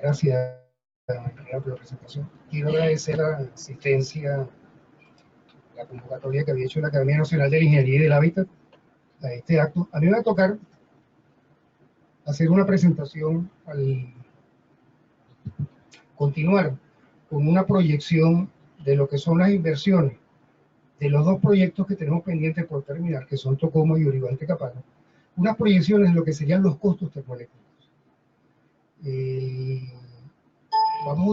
Gracias, María, por la presentación. Quiero agradecer la asistencia, la convocatoria que había hecho la Academia Nacional de la Ingeniería y del Hábitat a este acto. A mí me va a tocar hacer una presentación al continuar con una proyección de lo que son las inversiones de los dos proyectos que tenemos pendientes por terminar, que son Tocomo y Uribante Caparo, unas proyecciones de lo que serían los costos termoeléctricos. Vamos a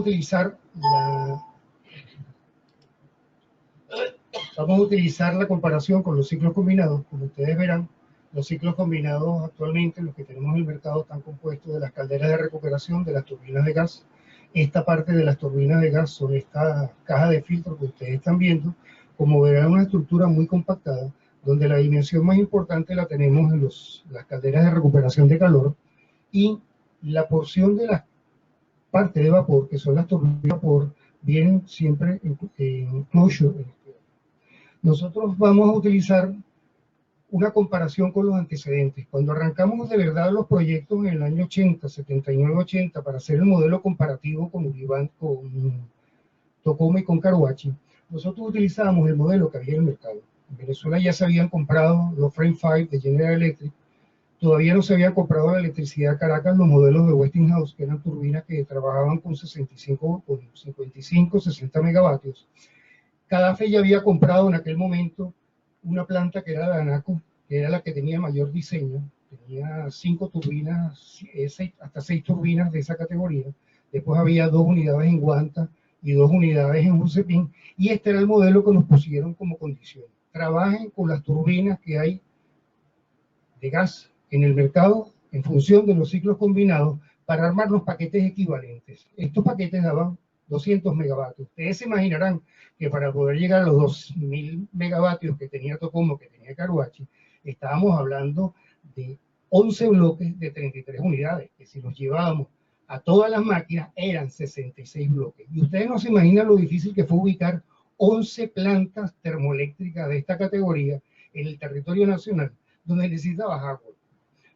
utilizar la comparación con los ciclos combinados. Como ustedes verán, los ciclos combinados actualmente, los que tenemos en el mercado, están compuestos de las calderas de recuperación, de las turbinas de gas. Esta parte de las turbinas de gas son esta caja de filtro que ustedes están viendo. Como verán, una estructura muy compactada, donde la dimensión más importante la tenemos en las calderas de recuperación de calor, y la porción de la parte de vapor, que son las turbinas de vapor, vienen siempre en closure. Nosotros vamos a utilizar una comparación con los antecedentes. Cuando arrancamos de verdad los proyectos en el año 80, 79, 80, para hacer el modelo comparativo con Uribante, con Tocomo y con Caruachi, nosotros utilizábamos el modelo que había en el mercado. En Venezuela ya se habían comprado los Frame 5 de General Electric, todavía no se habían comprado la electricidad Caracas, los modelos de Westinghouse, que eran turbinas que trabajaban con 55, 60 megavatios. Cadafe ya había comprado en aquel momento una planta que era la ANACO, que era la que tenía mayor diseño, tenía 5 turbinas, hasta 6 turbinas de esa categoría. Después había 2 unidades en Guanta y 2 unidades en Jucepín, y este era el modelo que nos pusieron como condición. Trabajen con las turbinas que hay de gas en el mercado en función de los ciclos combinados para armar los paquetes equivalentes. Estos paquetes daban 200 megavatios. Ustedes se imaginarán que para poder llegar a los 2000 megavatios que tenía Tocomo, que tenía Caruachi, estábamos hablando de 11 bloques de 33 unidades, que si los llevábamos a todas las máquinas eran 66 bloques. Y ustedes no se imaginan lo difícil que fue ubicar 11 plantas termoeléctricas de esta categoría en el territorio nacional, donde necesitabas agua.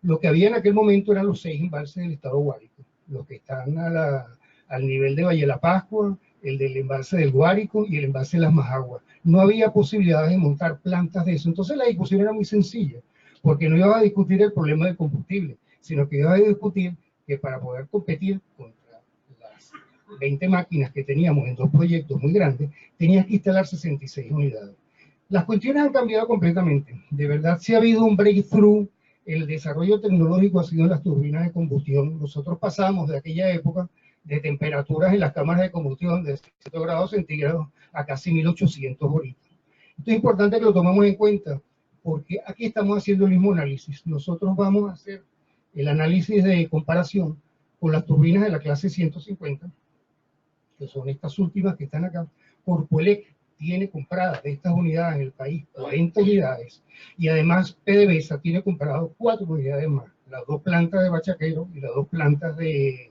Lo que había en aquel momento eran los 6 embalses del estado Guárico, los que están al nivel de Valle de la Pascua, el del embalse del Guárico y el embalse de las Majaguas. No había posibilidades de montar plantas de eso. Entonces la discusión era muy sencilla, porque no iba a discutir el problema del combustible, sino que iba a discutir que para poder competir contra las 20 máquinas que teníamos en 2 proyectos muy grandes, tenías que instalar 66 unidades. Las cuestiones han cambiado completamente. De verdad, sí ha habido un breakthrough. El desarrollo tecnológico ha sido en las turbinas de combustión. Nosotros pasamos de aquella época de temperaturas en las cámaras de combustión de 7 grados centígrados a casi 1800 ahorita. Esto es importante que lo tomemos en cuenta, porque aquí estamos haciendo el mismo análisis. Nosotros vamos a hacer el análisis de comparación con las turbinas de la clase 150, que son estas últimas que están acá. Corpoelec tiene compradas de estas unidades en el país 40 unidades, y además PDVSA tiene comprado 4 unidades más, las 2 plantas de Bachaquero y las 2 plantas de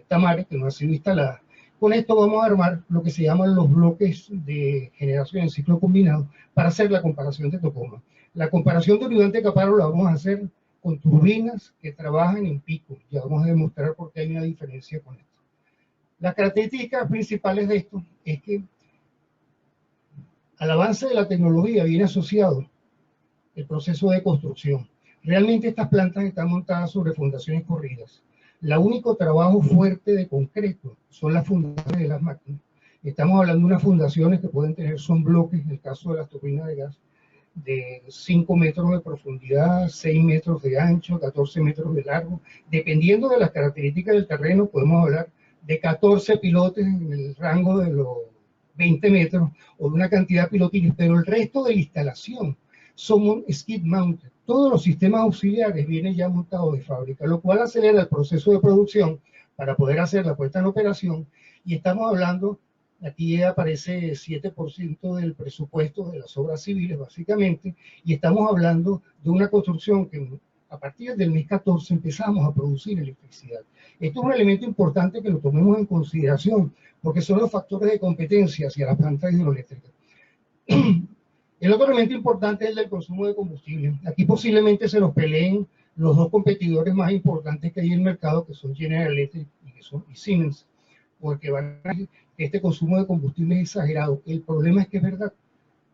Tamares, que no han sido instaladas. Con esto vamos a armar lo que se llaman los bloques de generación en ciclo combinado para hacer la comparación de Tocomo. La comparación de Uribante Caparo la vamos a hacer con turbinas que trabajan en pico. Ya vamos a demostrar por qué hay una diferencia con esto. Las características principales de esto es que al avance de la tecnología viene asociado el proceso de construcción. Realmente estas plantas están montadas sobre fundaciones corridas. El único trabajo fuerte de concreto son las fundaciones de las máquinas. Estamos hablando de unas fundaciones que pueden tener, son bloques, en el caso de las turbinas de gas, de 5 metros de profundidad, 6 metros de ancho, 14 metros de largo. Dependiendo de las características del terreno, podemos hablar de 14 pilotes en el rango de los 20 metros o de una cantidad de pilotines, pero el resto de la instalación son skid mounted. Todos los sistemas auxiliares vienen ya montados de fábrica, lo cual acelera el proceso de producción para poder hacer la puesta en operación. Y estamos hablando, aquí aparece 7% del presupuesto de las obras civiles, básicamente, y estamos hablando de una construcción que a partir del mes 14 empezamos a producir electricidad. Esto es un elemento importante que lo tomemos en consideración, porque son los factores de competencia hacia las plantas hidroeléctricas. El otro elemento importante es el del consumo de combustible. Aquí posiblemente se los peleen los 2 competidores más importantes que hay en el mercado, que son General Electric y Siemens, porque van a decir que este consumo de combustible es exagerado. El problema es que es verdad.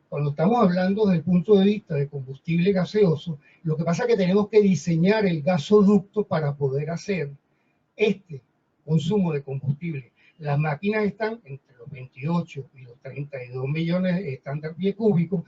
Cuando estamos hablando desde el punto de vista de combustible gaseoso, lo que pasa es que tenemos que diseñar el gasoducto para poder hacer este consumo de combustible. Las máquinas están entre los 28 y los 32 millones de estándar pie cúbicos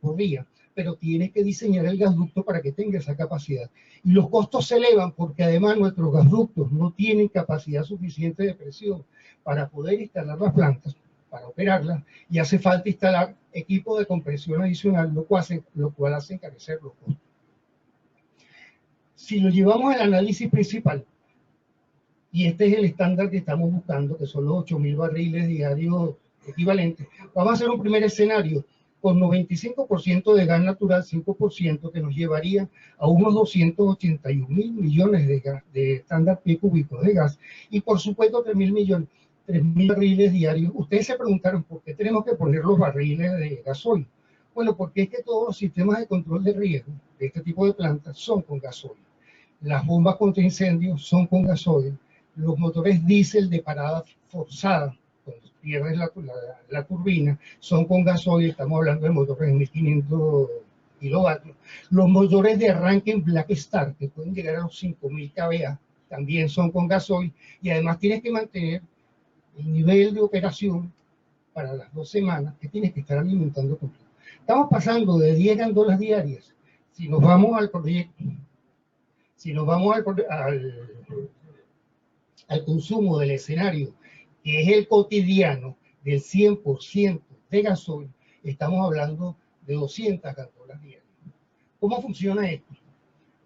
por día, pero tienes que diseñar el gasducto para que tenga esa capacidad. Y los costos se elevan porque además nuestros gasductos no tienen capacidad suficiente de presión para poder instalar las plantas, para operarlas, y hace falta instalar equipos de compresión adicional, lo cual hace encarecer los costos. Si lo llevamos al análisis principal, y este es el estándar que estamos buscando, que son los 8.000 barriles diarios equivalentes. Vamos a hacer un primer escenario con 95% de gas natural, 5%, que nos llevaría a unos 281.000 millones de estándar pie cúbicos de gas, y por supuesto 3.000 barriles diarios. Ustedes se preguntaron por qué tenemos que poner los barriles de gasoil. Bueno, porque es que todos los sistemas de control de riesgo de este tipo de plantas son con gasoil. Las bombas contra incendios son con gasoil. Los motores diésel de parada forzada, cuando pierdes la turbina, son con gasoil. Estamos hablando de motores de 1.500 kilovatios. Los motores de arranque en Black Start, que pueden llegar a los 5.000 kVA, también son con gasoil. Y además tienes que mantener el nivel de operación para las 2 semanas que tienes que estar alimentando completo. Estamos pasando de 10 gandolas diarias. Si nos vamos al proyecto, si nos vamos al consumo del escenario, que es el cotidiano del 100% de gasoil, estamos hablando de 200 gandolas diarias. ¿Cómo funciona esto?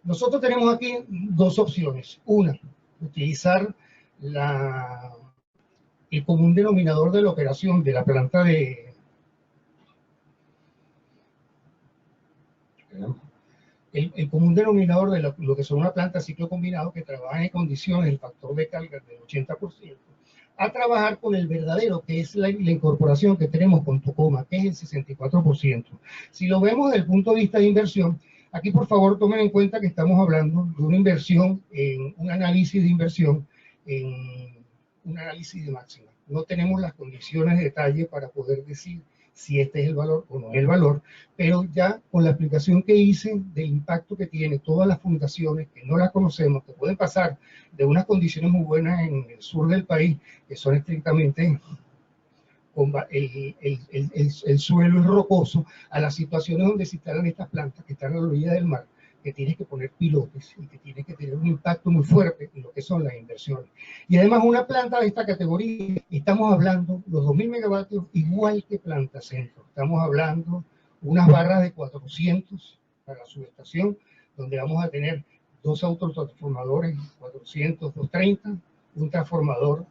Nosotros tenemos aquí dos opciones. Una, utilizar el común denominador de la operación de la planta el común denominador de lo que son una planta ciclo combinado que trabaja en condiciones, el factor de carga del 80%, a trabajar con el verdadero, que es la incorporación que tenemos con Tocoma, que es el 64%. Si lo vemos desde el punto de vista de inversión, aquí por favor tomen en cuenta que estamos hablando de una inversión, en un análisis de inversión, en un análisis de máxima. No tenemos las condiciones de detalle para poder decir si este es el valor o no es el valor, pero ya con la explicación que hice del impacto que tiene todas las fundaciones que no las conocemos, que pueden pasar de unas condiciones muy buenas en el sur del país, que son estrictamente el suelo es rocoso, a las situaciones donde se instalan estas plantas que están a la orilla del mar, que tienes que poner pilotes y que tienes que tener un impacto muy fuerte en lo que son las inversiones. Y además una planta de esta categoría, estamos hablando los 2.000 megavatios igual que Planta Centro. Estamos hablando unas barras de 400 para la subestación, donde vamos a tener 2 autotransformadores 400, 230, un autotransformador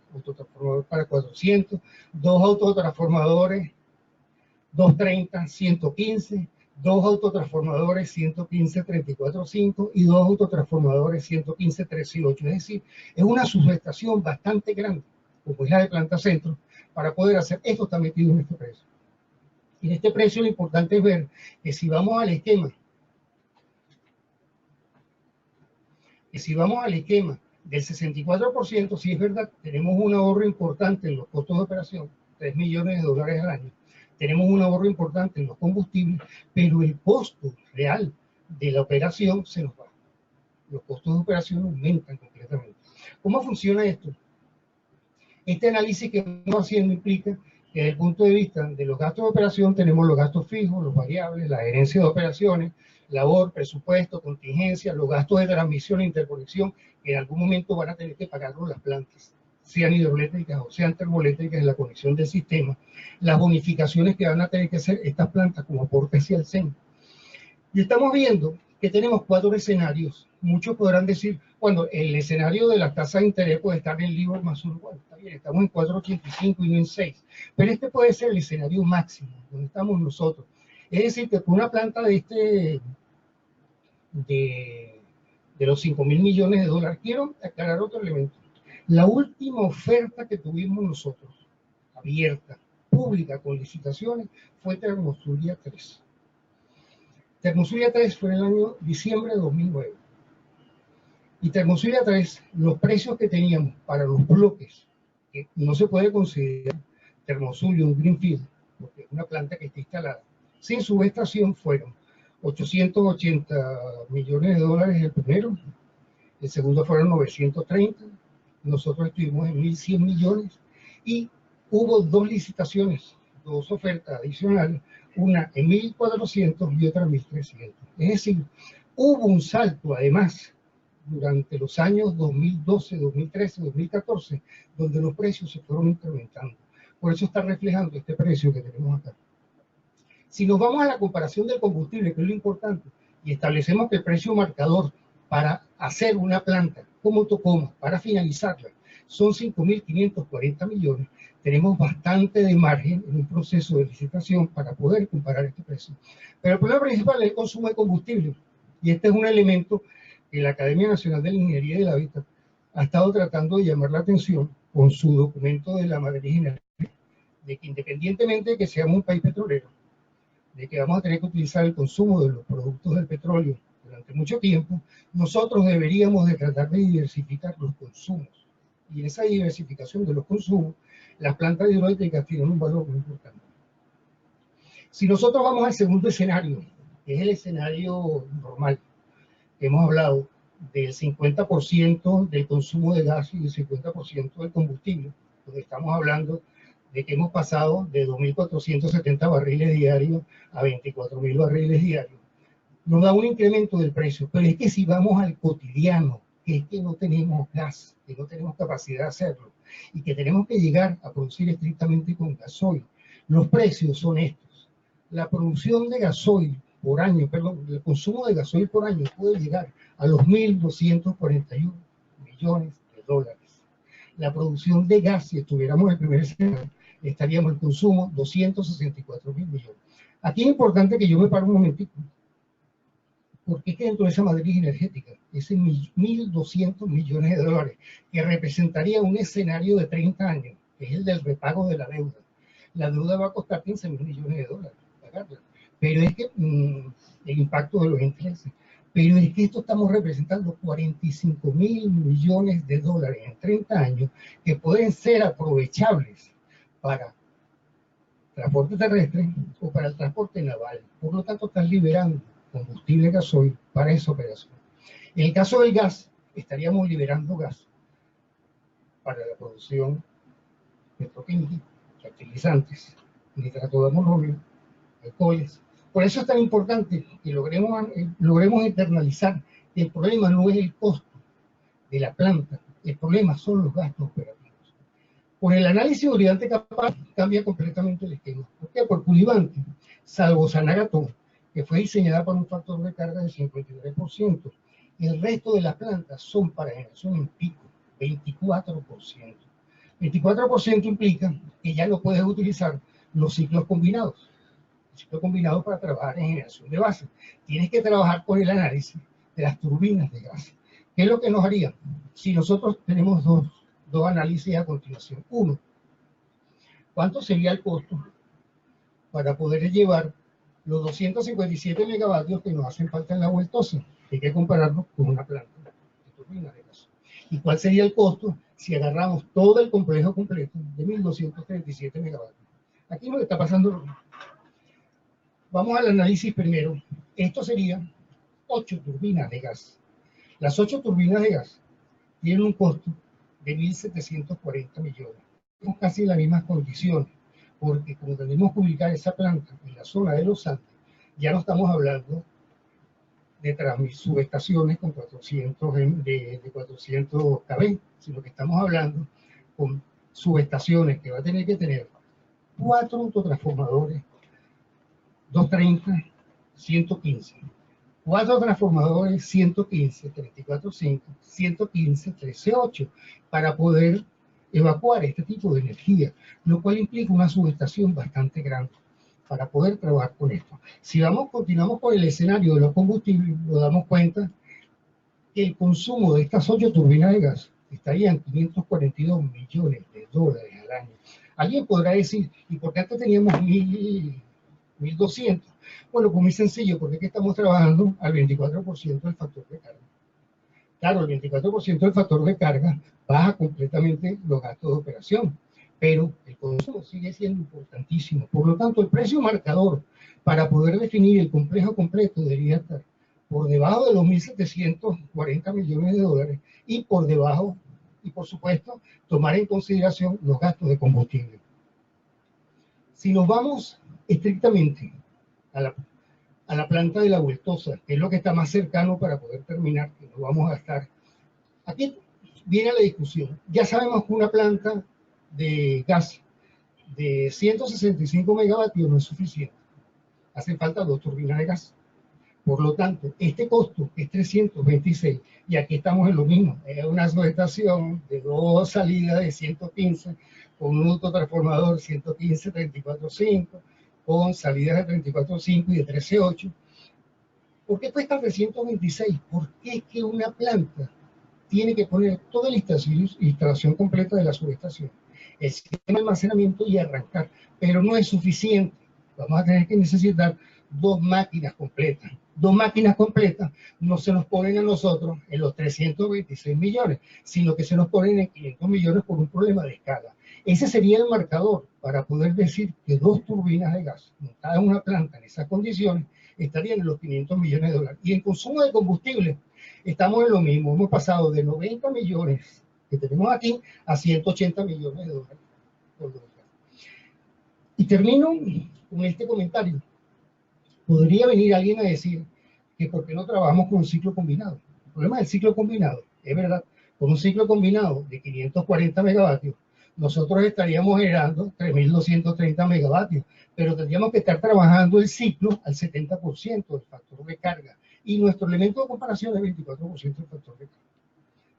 para 400, 2 autotransformadores 230, 115, 2 autotransformadores 115, 34.5 y 2 autotransformadores 115, 13.8. Es decir, es una subestación bastante grande, como es la de Planta Centro, para poder hacer esto. Está metido en este precio. Y en este precio lo importante es ver que si vamos al esquema, del 64%, si es verdad, tenemos un ahorro importante en los costos de operación, 3 millones de dólares al año. Tenemos un ahorro importante en los combustibles, pero el costo real de la operación se nos va. Los costos de operación aumentan completamente. ¿Cómo funciona esto? Este análisis que estamos haciendo implica que desde el punto de vista de los gastos de operación tenemos los gastos fijos, los variables, la gerencia de operaciones, labor, presupuesto, contingencia, los gastos de transmisión e interconexión, que en algún momento van a tener que pagarlos las plantas, sean hidroeléctricas o sean termoeléctricas en la conexión del sistema, las bonificaciones que van a tener que hacer estas plantas como aporte hacia el CEN. Y estamos viendo que tenemos 4 escenarios. Muchos podrán decir, bueno, el escenario de la tasa de interés puede estar en LIBOR más 1, bueno, está bien, estamos en 4.85 y no en 6, pero este puede ser el escenario máximo, donde estamos nosotros. Es decir, que con una planta de los 5.000 millones de dólares, quiero aclarar otro elemento. La última oferta que tuvimos nosotros, abierta, pública, con licitaciones, fue Termozulia 3. Termozulia 3 fue en el año diciembre de 2009. Y Termosuria 3, los precios que teníamos para los bloques, que no se puede considerar Termosuria un greenfield, porque es una planta que está instalada, sin subestación fueron 880 millones de dólares el primero, el segundo fueron 930, nosotros estuvimos en 1.100 millones y hubo dos licitaciones, dos ofertas adicionales, una en 1.400 y otra en 1.300. Es decir, hubo un salto además durante los años 2012, 2013, 2014, donde los precios se fueron incrementando. Por eso está reflejando este precio que tenemos acá. Si nos vamos a la comparación del combustible, que es lo importante, y establecemos que el precio marcador para hacer una planta como Tocoma, para finalizarla, son 5.540 millones, tenemos bastante de margen en un proceso de licitación para poder comparar este precio. Pero el problema principal es el consumo de combustible, y este es un elemento que la Academia Nacional de la Ingeniería y del Hábitat ha estado tratando de llamar la atención con su documento de la matriz energética, de que independientemente de que seamos un país petrolero, de que vamos a tener que utilizar el consumo de los productos del petróleo durante mucho tiempo, nosotros deberíamos de tratar de diversificar los consumos. Y en esa diversificación de los consumos, las plantas hidroeléctricas tienen un valor muy importante. Si nosotros vamos al segundo escenario, que es el escenario normal, que hemos hablado del 50% del consumo de gas y del 50% del combustible, donde estamos hablando de que hemos pasado de 2.470 barriles diarios a 24.000 barriles diarios. Nos da un incremento del precio, pero es que si vamos al cotidiano, que es que no tenemos gas, que no tenemos capacidad de hacerlo, y que tenemos que llegar a producir estrictamente con gasoil, los precios son estos. La producción de gasoil por año, perdón, el consumo de gasoil por año puede llegar a los 1.241 millones de dólares. La producción de gas, si estuviéramos en el primer escenario, estaríamos en consumo 264.000 millones. Aquí es importante que yo me pare un momentito, porque es que dentro de esa matriz energética, ese 1.200 millones de dólares, que representaría un escenario de 30 años, que es el del repago de la deuda. La deuda va a costar 15.000 millones de dólares, pagarla. Pero es que el impacto de los intereses. Pero es que esto estamos representando 45.000 millones de dólares en 30 años que pueden ser aprovechables para transporte terrestre o para el transporte naval. Por lo tanto, están liberando combustible gasoil para esa operación. En el caso del gas, estaríamos liberando gas para la producción petroquímica, fertilizantes, nitrato de amonio, alcoholes. Por eso es tan importante que logremos internalizar que el problema no es el costo de la planta, el problema son los gastos operativos. Con el análisis de Oriente Capaz cambia completamente el esquema. ¿Por qué? Porque Ulivante, salvo Sanagatón, que fue diseñada para un factor de carga del 53%, el resto de las plantas son para generación en pico, 24%. 24% implica que ya no puedes utilizar los ciclos combinados. El ciclo combinado para trabajar en generación de base. Tienes que trabajar con el análisis de las turbinas de gas. ¿Qué es lo que nos haría? Si nosotros tenemos dos análisis a continuación. Uno, ¿cuánto sería el costo para poder llevar los 257 megavatios que nos hacen falta en la vueltosa? Hay que compararlo con una planta de turbina de gas. ¿Y cuál sería el costo si agarramos todo el complejo completo de 1.237 megavatios? Aquí nos está pasando. Vamos al análisis primero. Esto serían 8 turbinas de gas. Las 8 turbinas de gas tienen un costo de 1.740 millones. Tenemos casi las mismas condiciones, porque como tenemos que ubicar esa planta en la zona de los Andes, ya no estamos hablando de subestaciones con 400 kV, sino que estamos hablando con subestaciones que va a tener que tener 4 autotransformadores 230, 115. 4 transformadores 115, 34.5, 115, 13.8, para poder evacuar este tipo de energía, lo cual implica una subestación bastante grande para poder trabajar con esto. Si continuamos con el escenario de los combustibles, nos damos cuenta que el consumo de estas 8 turbinas de gas estaría en 542 millones de dólares al año. Alguien podrá decir, ¿y por qué antes teníamos 1.200? Bueno, pues muy sencillo, porque aquí estamos trabajando al 24% del factor de carga. Claro, el 24% del factor de carga baja completamente los gastos de operación, pero el consumo sigue siendo importantísimo. Por lo tanto, el precio marcador para poder definir el complejo completo debería estar por debajo de los 1.740 millones de dólares y por debajo, y por supuesto, tomar en consideración los gastos de combustible. Si nos vamos estrictamente a la planta de La Vueltosa, que es lo que está más cercano para poder terminar, que nos vamos a gastar. Aquí viene la discusión. Ya sabemos que una planta de gas de 165 megavatios no es suficiente. Hacen falta 2 turbinas de gas. Por lo tanto, este costo es 326, y aquí estamos en lo mismo. Es una subestación de 2 salidas de 115, con un autotransformador 115 34.5, con salidas de 34.5 y de 13.8. ¿Por qué cuesta 326? Porque es que una planta tiene que poner toda la instalación completa de la subestación, el sistema de almacenamiento y arrancar, pero no es suficiente. Vamos a tener que necesitar 2 máquinas completas. 2 máquinas completas no se nos ponen a nosotros en los 326 millones, sino que se nos ponen en 500 millones por un problema de escala. Ese sería el marcador para poder decir que 2 turbinas de gas montadas en una planta en esas condiciones estarían en los 500 millones de dólares. Y en consumo de combustible estamos en lo mismo. Hemos pasado de 90 millones que tenemos aquí a 180 millones de dólares. Y termino con este comentario. Podría venir alguien a decir que por qué no trabajamos con un ciclo combinado. El problema del ciclo combinado, es verdad, con un ciclo combinado de 540 megavatios, nosotros estaríamos generando 3.230 megavatios, pero tendríamos que estar trabajando el ciclo al 70% del factor de carga, y nuestro elemento de comparación es 24% del factor de carga.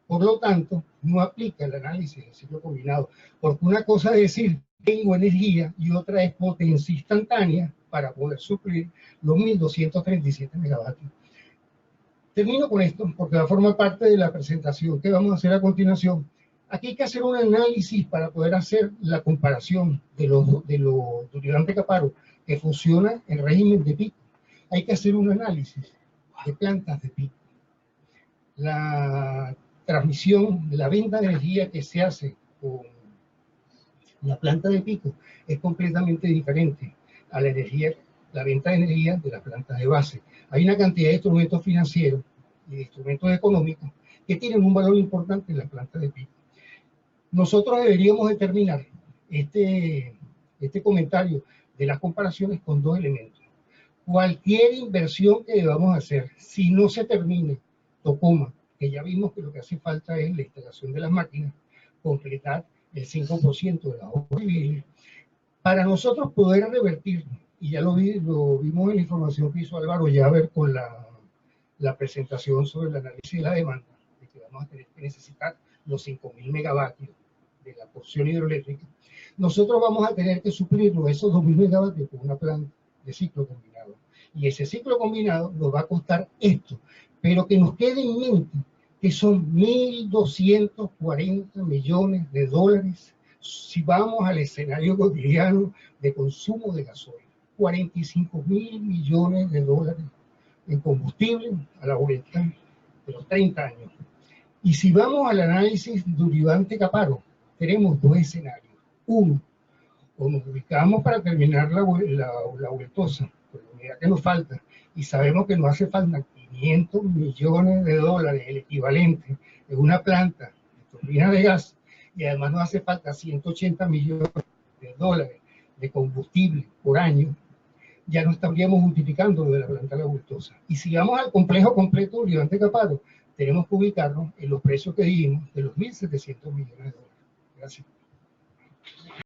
Por lo tanto, no aplica el análisis del ciclo combinado, porque una cosa es decir, tengo energía, y otra es potencia instantánea para poder suplir los 1.237 megavatios. Termino con esto, porque va a formar parte de la presentación que vamos a hacer a continuación. Aquí hay que hacer un análisis para poder hacer la comparación de los Durivante Caparo, que funciona en régimen de pico. Hay que hacer un análisis de plantas de pico. La transmisión, la venta de energía que se hace con la planta de pico es completamente diferente a la energía, la venta de energía de las plantas de base. Hay una cantidad de instrumentos financieros y de instrumentos económicos que tienen un valor importante en las plantas de pico. Nosotros deberíamos determinar este comentario de las comparaciones con 2 elementos. Cualquier inversión que debamos hacer, si no se termine Tocoma, que ya vimos que lo que hace falta es la instalación de las máquinas, completar el 5% de las obras civiles, para nosotros poder revertir, y ya lo vimos en la información que hizo Álvaro ya a ver con la presentación sobre el análisis de la demanda, de que vamos a tener que necesitar los 5.000 megavatios de la porción hidroeléctrica, nosotros vamos a tener que suplirlo, esos 2.000 megavatios, con una planta de ciclo combinado. Y ese ciclo combinado nos va a costar esto, pero que nos quede en mente que son 1.240 millones de dólares si vamos al escenario cotidiano de consumo de gasoil. 45.000 millones de dólares en combustible a la vuelta de los 30 años. Y si vamos al análisis Durivante Caparo, tenemos 2 escenarios. Uno, o nos ubicamos para terminar la vueltosa, por la unidad que nos falta, y sabemos que nos hace falta 500 millones de dólares, el equivalente en una planta de turbina de gas, y además nos hace falta 180 millones de dólares de combustible por año, ya no estaríamos multiplicando lo de la planta de la vueltosa. Y si vamos al complejo completo de Durivante Caparo, tenemos que ubicarnos en los precios que dijimos de los 1.700 millones de dólares. Gracias.